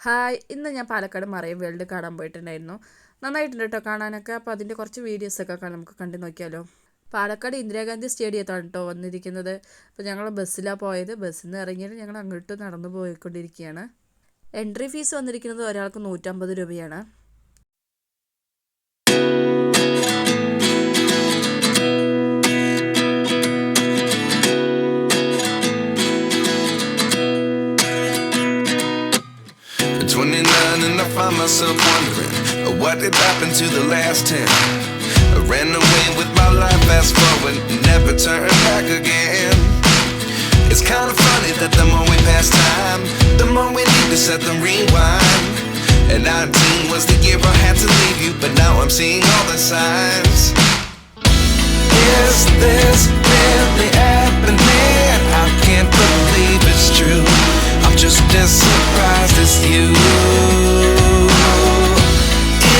Hi, ഇന്ന് ഞാൻ Palakkad marine world കാണാൻ പോയിട്ടുണ്ടായിരുന്നു. നന്നായിട്ടുണ്ട് കേട്ടോ കാണാനൊക്കെ. അപ്പോൾ അതിൻ്റെ കുറച്ച് വീഡിയോസൊക്കെ നമുക്ക് കണ്ടു നോക്കിയാലോ. പാലക്കാട് ഇന്ദിരാഗാന്ധി സ്റ്റേഡിയത്താണ് കേട്ടോ വന്നിരിക്കുന്നത്. അപ്പോൾ ഞങ്ങൾ ബസ്സിലാണ് പോയത്. ബസ്സിൽ നിന്ന് ഇറങ്ങിയിട്ട് ഞങ്ങൾ അങ്ങോട്ട് നടന്നു പോയിക്കൊണ്ടിരിക്കുകയാണ്. എൻട്രി ഫീസ് വന്നിരിക്കുന്നത് ഒരാൾക്ക് 150 രൂപയാണ്. And I find myself wondering what did happen to the last 10. I ran away with my life, fast forward, never turn back again. It's kind of funny that the more we pass time, the more we need to set them rewind. And 19 was the year I had to leave you, but now I'm seeing all the signs. Is this really happening? I can't believe it's true. I'm just as surprised as you.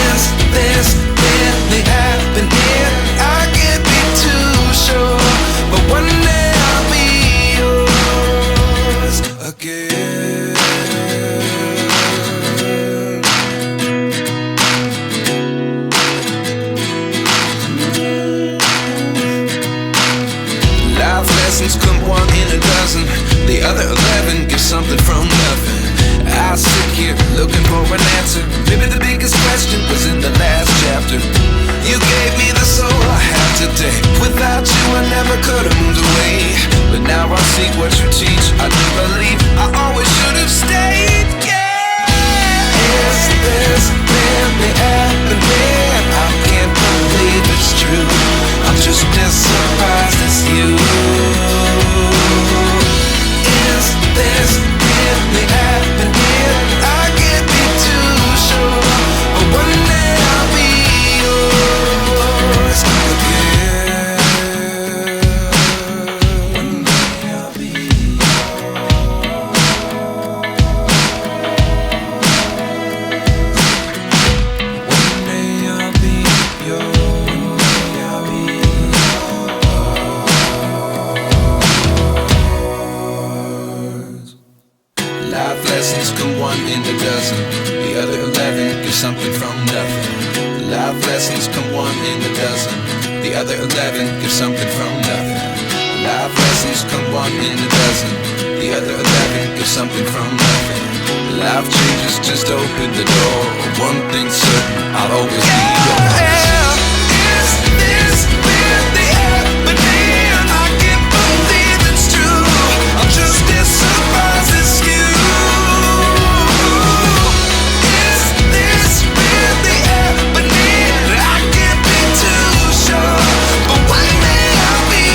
Is this really happening? I can't be too sure, but one day I'll be yours again. Life lessons come one in a dozen. The other 11 give something from nothing. I sit here looking for an answer. Maybe the biggest question was in the last chapter. You gave me the soul I have today. Without you I never could have moved away. But now I see what you teach. I do believe I always should have stayed. Yeah. Is this really happening? I can't believe it's true. I'm just as surprised as you. Is this really happening? I can't be too sure, but one day I'll be yours again. One day I'll be yours. One day I'll be yours. One day I'll be yours. Life lessons come one in a dozen. The other 11 give something from nothing. Life lessons come one in a dozen. The other 11 give something from nothing. Life lessons come one in a dozen. The other 11 give something from nothing. Life changes just open the door. One thing's certain, I'll always be yours. Is this really happening? I can't believe it's true. I'm just as surprised as you. Is this really happening? I can't be too sure, but one day I'll be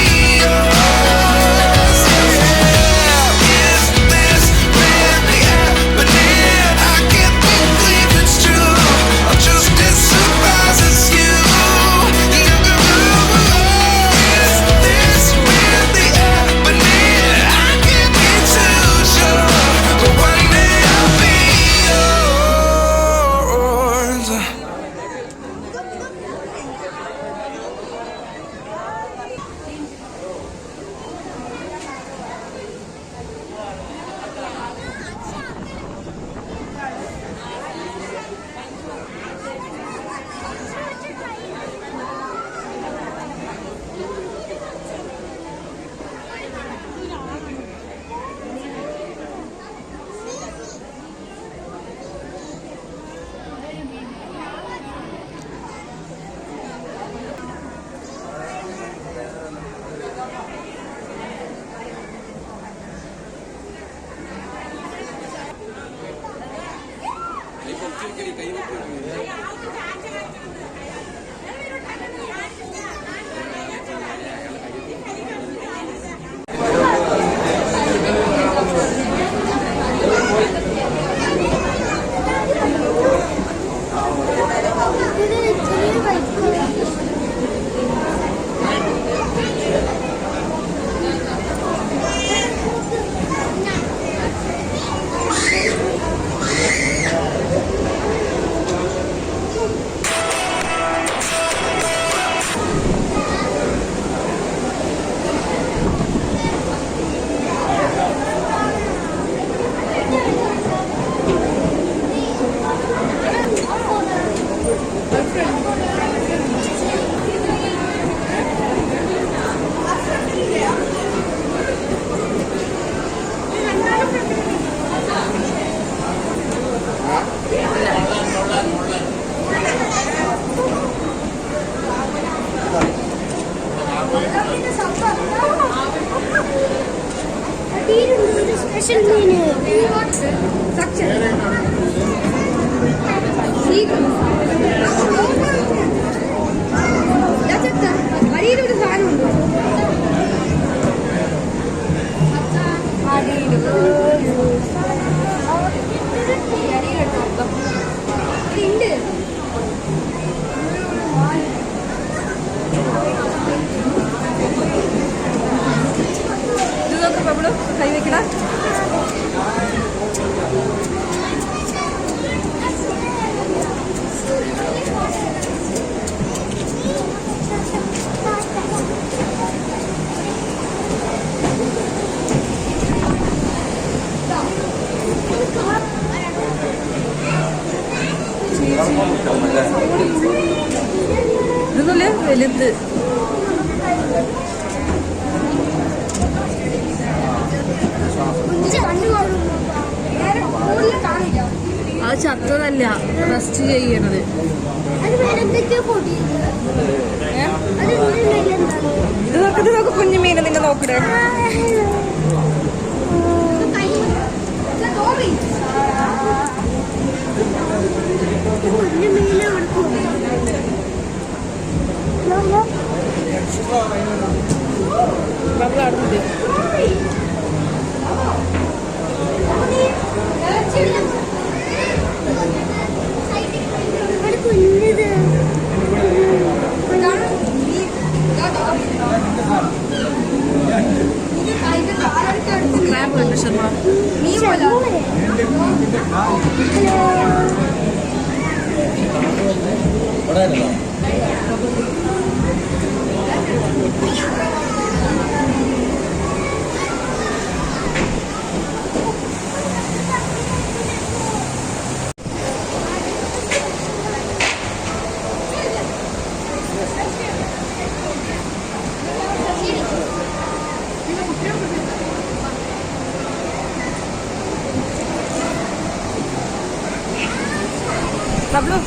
yours. Yeah. Is this really happening? I can't believe it's true. I'm just as surprised as you. Is this really happening? I can't be too sure, but one day I'll be yours. ഇതൊന്നുമില്ല വലുത്. അത് ചത്തതല്ല, rest ചെയ്യണത്. ഇത് നോക്ക് കുഞ്ഞു മീനെ നിങ്ങൾ നോക്കണേ. Pablo.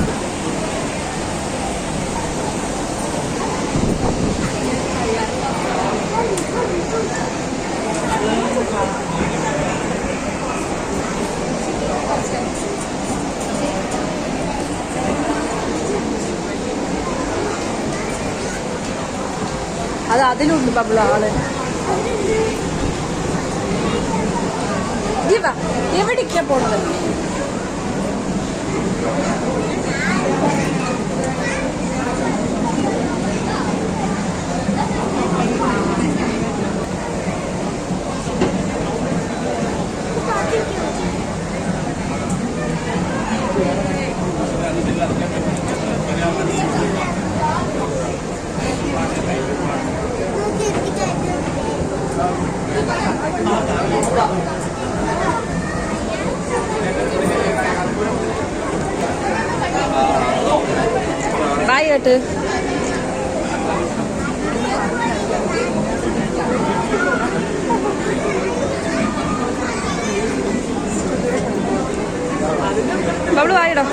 അത് അതിലുണ്ട് പബ്ലോ ആള്. എവിടേക്കാ പോണത്? ബായ് കേട്ട്. ബബ്ലു ആയിടോ.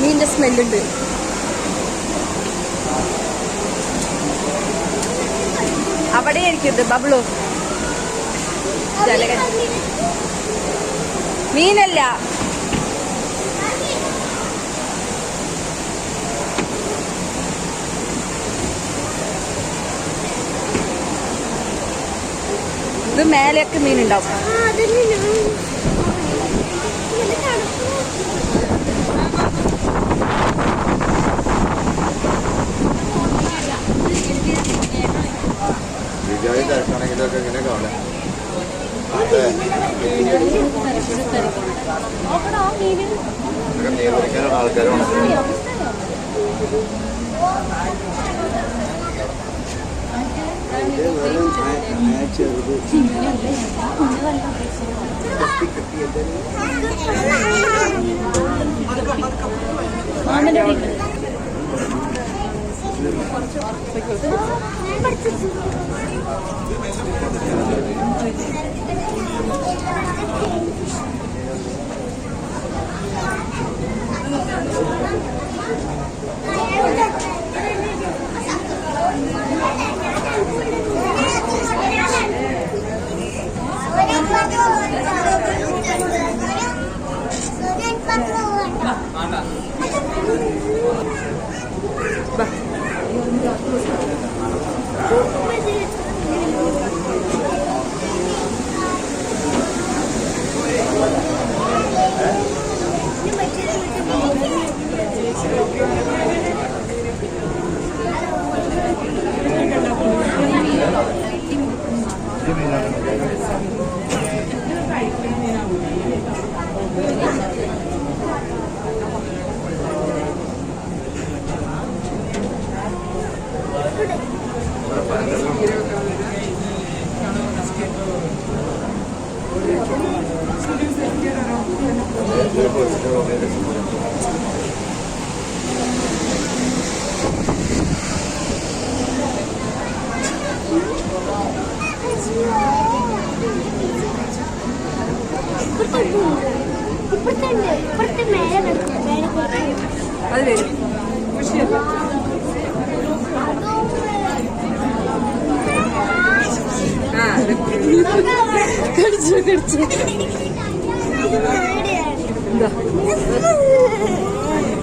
മീനിന്റെ സ്മെല്ലുണ്ട്. അവിടെ ഇരിക്കുന്നത് ബബ്ലു. മീനല്ല, ഇത് മേലെയൊക്കെ മീനുണ്ടാവും. ഇതൊക്കെ ഇങ്ങനെ കാണാം. നിയന്ത്രിക്കാനുള്ള ആൾക്കാരാണ്. അത് വരും.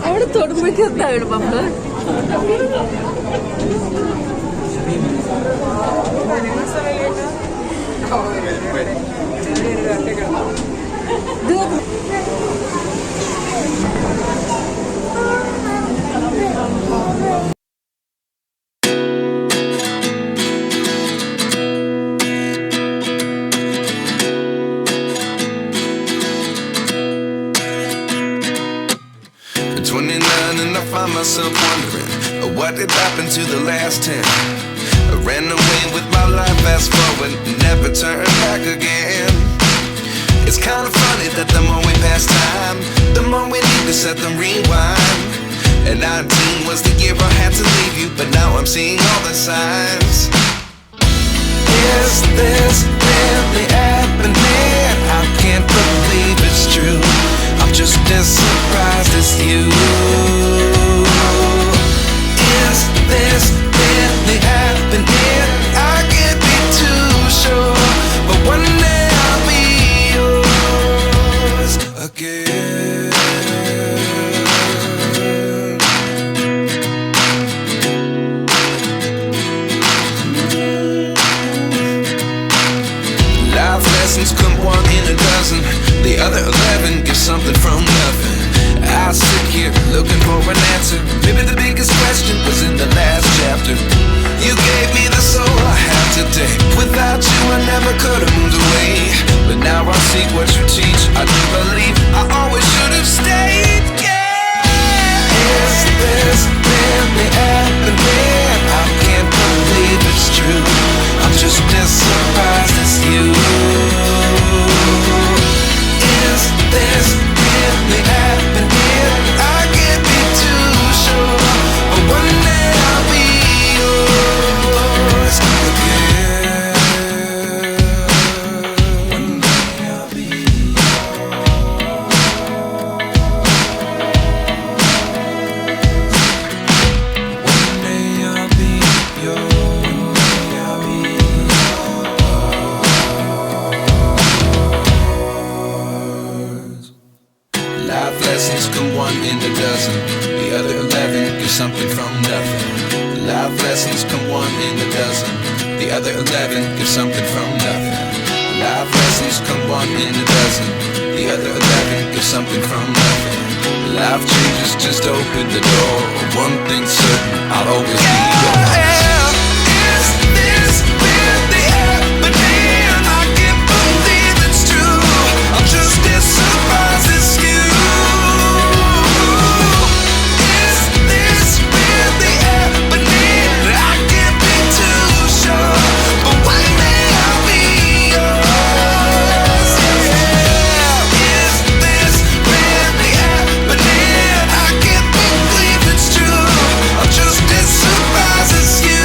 അവിടെ തൊടുമ്പോഴേക്കും എന്താ നമ്മള് find myself wondering what did happen to the last 10. I ran away with my life, fast forward, never turn back again. It's kind of funny that the more we pass time, the more we need to set them rewind. And 19 was the year I had to leave you, but now I'm seeing all the signs. Is this really happening? I can't believe it's true. I'm just as surprised as you. Is this really happening? I can't be too sure, but one day I'll be yours again. Life lessons come one in a dozen. The other 11 give something from nothing. I sit here looking for an answer. Maybe the biggest question was in the last chapter. You gave me the soul I have today. Without you I never could have moved away. But now I see what you teach. I do believe I always should have stayed. Yeah. Is this really happening? I can't believe it's true. I'm just as surprised as you. Is this really happening? I can't be too sure, but one day I'll be yours again. One day I'll be yours. The other 11 get something from nothing. Life lessons come one in a dozen. The other 11 get something from nothing. Life lessons come one in a dozen. The other 11 get something from nothing. Life changes just open the door. One thing's certain, I'll always be yours. Is this really happening? I can't believe it's true. I'm just as surprised as you. Is this really happening? I can't be too sure, but one day I'll be yours. Is this really happening? I can't believe it's true. I'm just as surprised as you.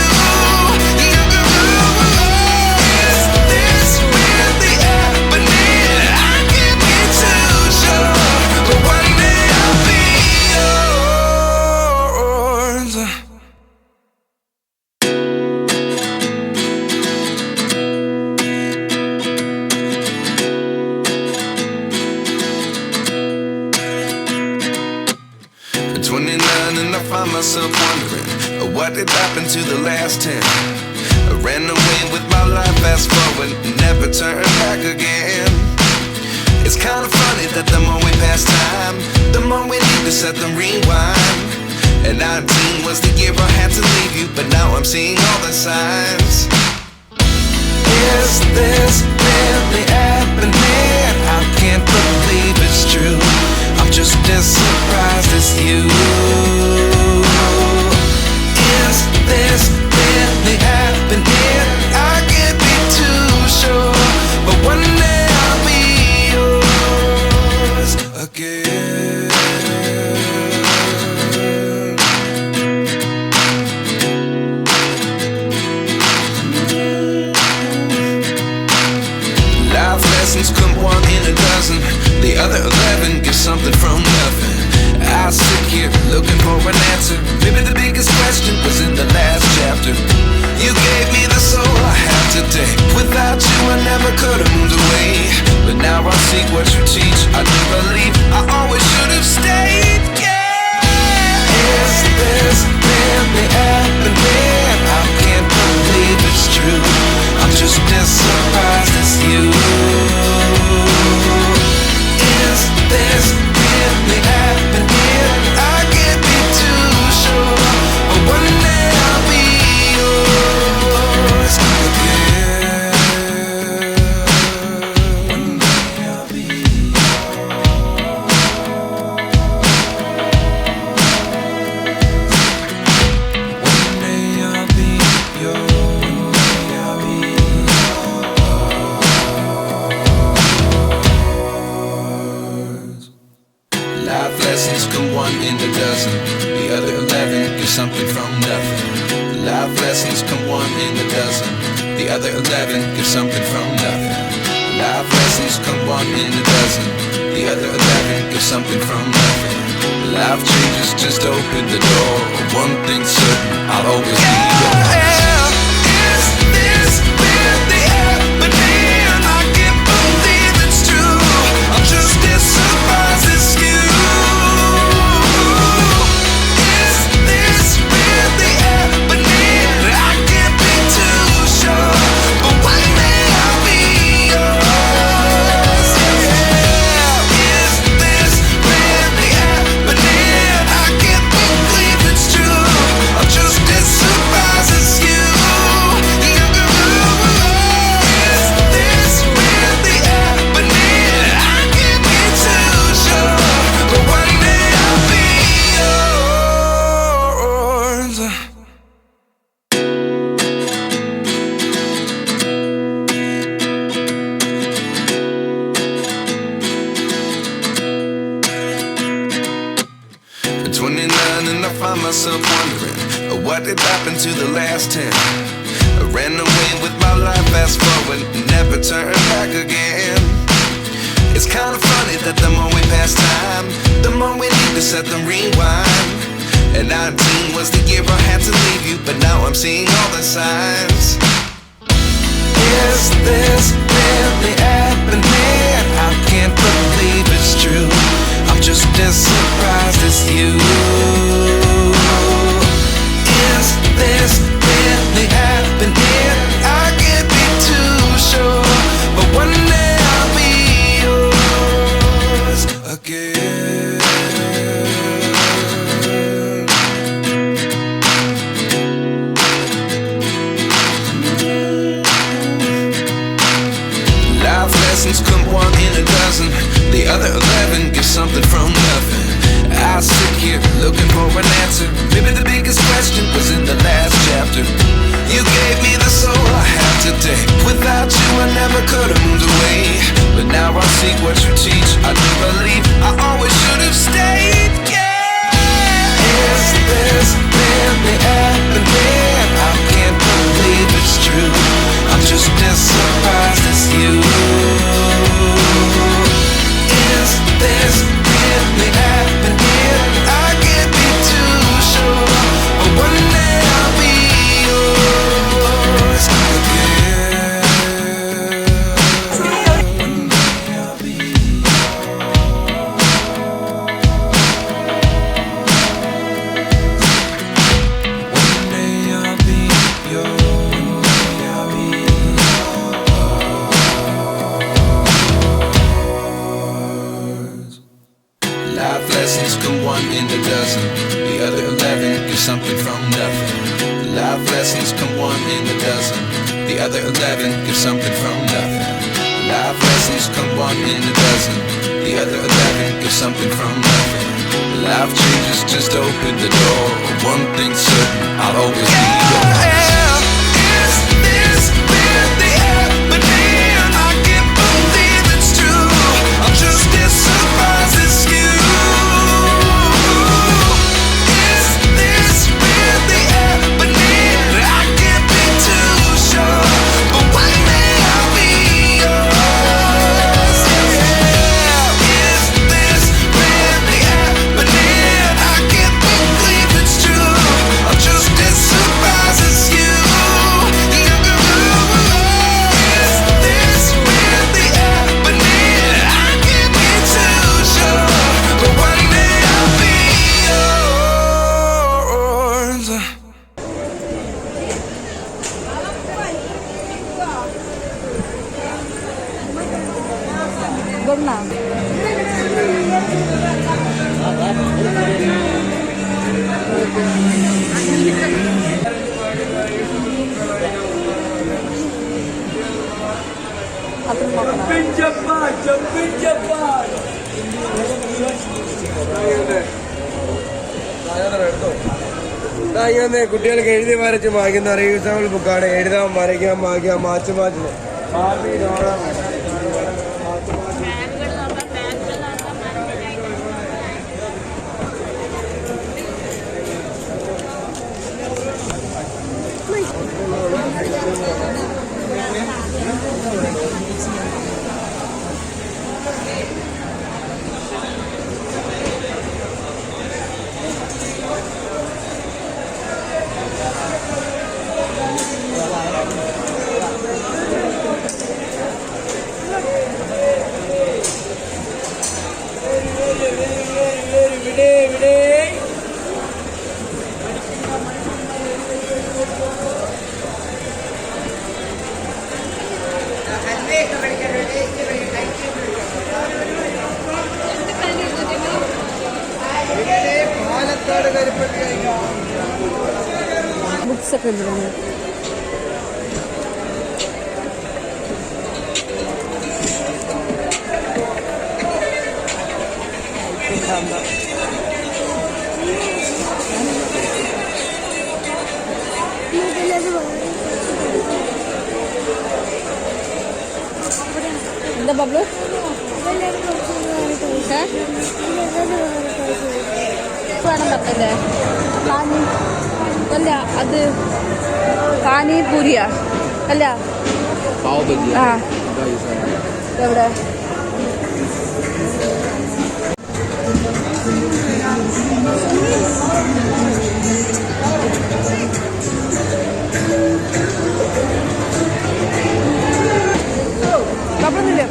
Is this really happening? I can't be too sure, but one day I'll be yours. At 29 and I find myself wondering what did happen to the last 10. I ran away with my life, fast forward, never turn back again. It's kind of funny that the more we pass time, the more we need to set them rewind. And 19 was the year I had to leave you, but now I'm seeing all the signs. Is this really happening? I can't believe it's true. I'm just as surprised as you. Is this really happening? I can't be too sure, but one day I'll be yours again. Life lessons come one in a dozen. The other 11 get something from nothing. I sit here looking for an answer. Maybe the biggest question was in the last chapter. You gave me the soul I have today. Without you I never could have moved away. But now I see what you teach. I do believe I always should have stayed. Yeah. Is this really happening? I can't believe it's true. I'm just as surprised as you. Is this really happening? I can't be too sure, but one day I'll be yours again. One day I'll be yours. One day I'll be yours. One day I'll be yours. Life lessons come one in a dozen. The other 11 get something from nothing. Life lessons come one in a dozen. The other 11 get something from nothing. Life lessons come one in a dozen. The other 11 get something from nothing. Life changes just open the door. One thing's certain, I'll always be yours. Is this really happening? I can't believe it's true. I'm just as surprised as you. Is this really happening? I can't be too sure, but one day I'll be yours. Is this really happening? I can't believe it's true. I'm just as surprised as you. Is this really happening? I can't be too sure, but one day I'll be yours. At 29 and I find myself wondering what did happen to the last 10. I ran away with my life, fast forward, never turn back again. It's kind of funny that the more we pass time, the more we need to set them rewind. And 19 was the year I had to leave you, but now I'm seeing all the signs. Is this really happening? I can't believe it's true. I'm just as surprised as you. something from nothing. Life lessons come one in a dozen. The other 11 give something from nothing. Life lessons come one in a dozen. The other 11 give something from nothing. Life changes, just open the door. One thing's certain, I'll always be yours. Is this really happening? I can't believe it's true. I'm just as surprised as you. Is this really happening? I can't be too sure, but one day I'll be yours. Is this really happening? I can't believe it's true. I'm just as surprised as you. Is this really happening? I can't be too sure, but one day I'll be yours. ഇതൊന്നാ അത്ര നോക്കണം. കുട്ടികൾക്ക് എഴുതി വരച്ച് വായിക്കുന്ന reasonable ബുക്കാണ്. എഴുതാൻ, വരയ്ക്കാൻ, വായിക്കാൻ, മാച്ച് ബുക്സ് ഒക്കെ ഉണ്ട്. എന്താ ബബ്ലു? വേണം പറഞ്ഞല്ലേ? അല്ല അത് പാനിപൂരിയാ അല്ല? ആ എവിടെ? കപ്പന്നില്ലേ?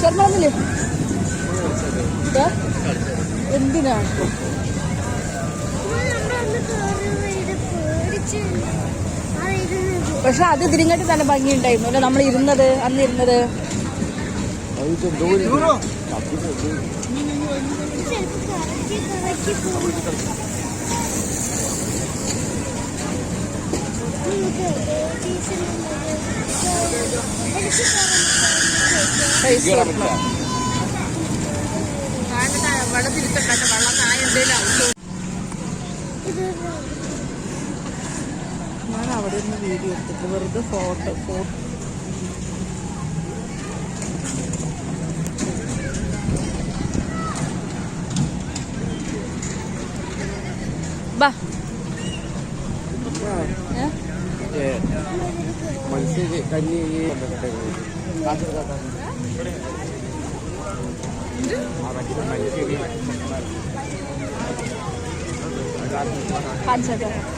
ശർമ്മന്നില്ലേ? എന്തിനാ? പക്ഷെ അത് ഇതിരിങ്ങാട്ട് നല്ല ഭംഗിയുണ്ടായിരുന്നു അല്ലെ നമ്മൾ ഇരുന്നത് അന്ന് ഇരുന്നത്. ഞാൻ അവിടെ നിന്ന് വീഡിയോ എടുത്തിട്ട് വെറുതെ ഫോട്ടോ ബാ മനസ്സിൽ കഞ്ഞി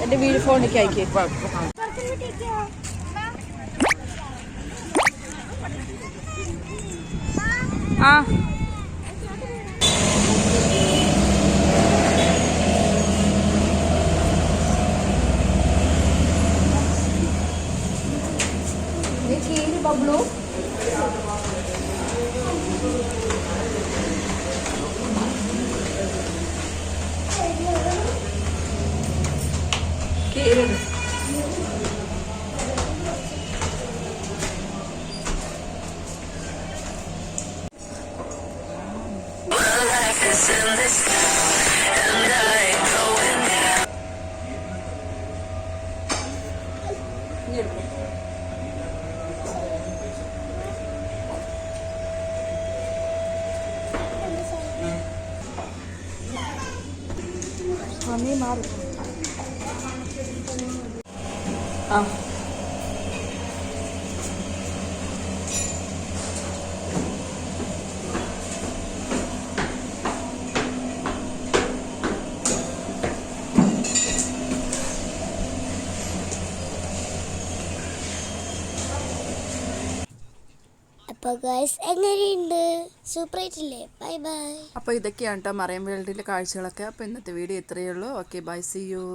എന്റെ വീട് ഫോണിലേക്ക് അയക്കേ. ആ ചീര് ബബ്ലു കേരള നീ മാറി ആ അപ്പോൾ ഗൈസ് എങ്ങനെയുണ്ട് സൂപ്പർ ആയിട്ടില്ലേ ബൈ ബൈ അപ്പോൾ ഇതൊക്കെയാണ് കേട്ടോ മറൈൻ വേൾഡിലെ കാഴ്ചകളൊക്കെ. അപ്പോൾ ഇന്നത്തെ വീഡിയോ ഇത്രയേ ഉള്ളൂ. Okay bye, see U.